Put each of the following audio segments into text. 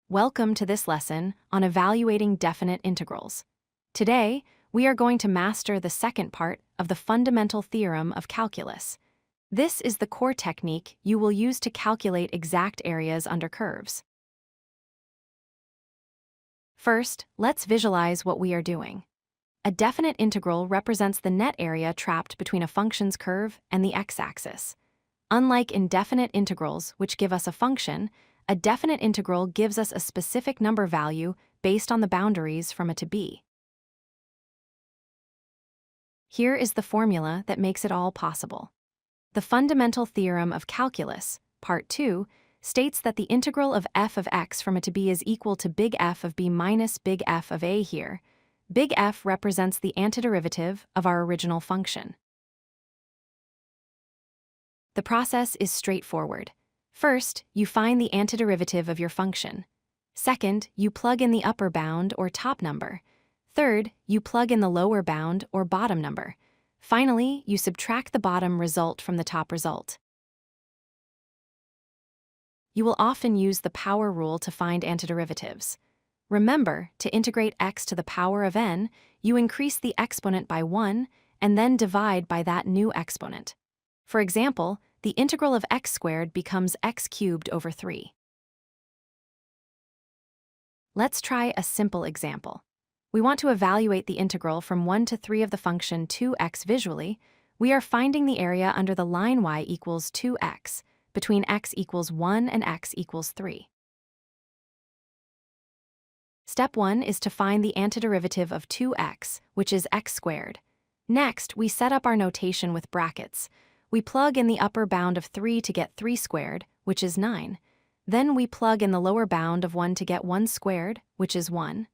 Welcome to this lesson on evaluating definite integrals. Today, we are going to master the second part of the Fundamental Theorem of Calculus. This is the core technique you will use to calculate exact areas under curves. First, let's visualize what we are doing. A definite integral represents the net area trapped between a function's curve and the x-axis. Unlike indefinite integrals, which give us a function, a definite integral gives us a specific number value based on the boundaries from a to b. Here is the formula that makes it all possible. The Fundamental Theorem of Calculus, Part 2, states that the integral of f of x from a to b is equal to big F of b minus big F of a here. Big F represents the antiderivative of our original function. The process is straightforward. First, you find the antiderivative of your function. Second, you plug in the upper bound or top number. Third, you plug in the lower bound or bottom number. Finally, you subtract the bottom result from the top result. You will often use the power rule to find antiderivatives. Remember, to integrate x to the power of n, you increase the exponent by 1 and then divide by that new exponent. For example, the integral of x squared becomes x cubed over 3. Let's try a simple example. We want to evaluate the integral from 1 to 3 of the function 2x visually. We are finding the area under the line y equals 2x, between x equals 1 and x equals 3. Step 1 is to find the antiderivative of 2x, which is x squared. Next, we set up our notation with brackets. We plug in the upper bound of 3 to get 3 squared, which is 9. Then we plug in the lower bound of 1 to get 1 squared, which is 1.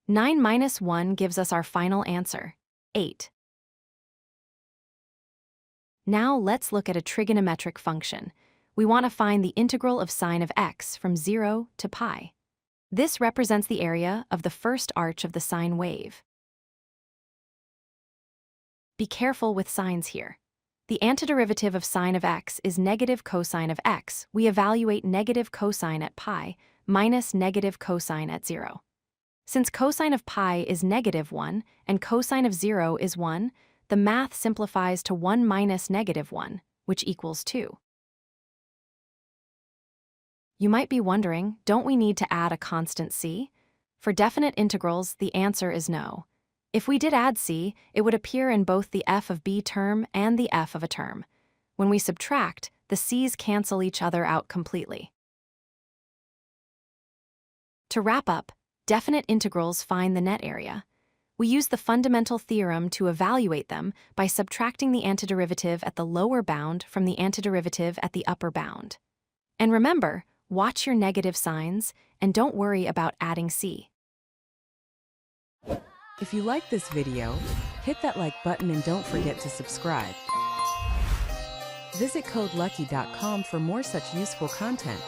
9 minus 1 gives us our final answer, 8. Now let's look at a trigonometric function. We want to find the integral of sine of x from 0 to pi. This represents the area of the first arch of the sine wave. Be careful with signs here. The antiderivative of sine of x is negative cosine of x. We evaluate negative cosine at pi minus negative cosine at 0. Since cosine of pi is negative 1 and cosine of 0 is 1, the math simplifies to 1 minus negative 1, which equals 2. You might be wondering, don't we need to add a constant c? For definite integrals, the answer is no. If we did add c, it would appear in both the f of b term and the f of a term. When we subtract, the c's cancel each other out completely. To wrap up, definite integrals find the net area. We use the fundamental theorem to evaluate them by subtracting the antiderivative at the lower bound from the antiderivative at the upper bound. And remember, watch your negative signs and don't worry about adding c. If you like this video, hit that like button and don't forget to subscribe. Visit codelucky.com for more such useful content.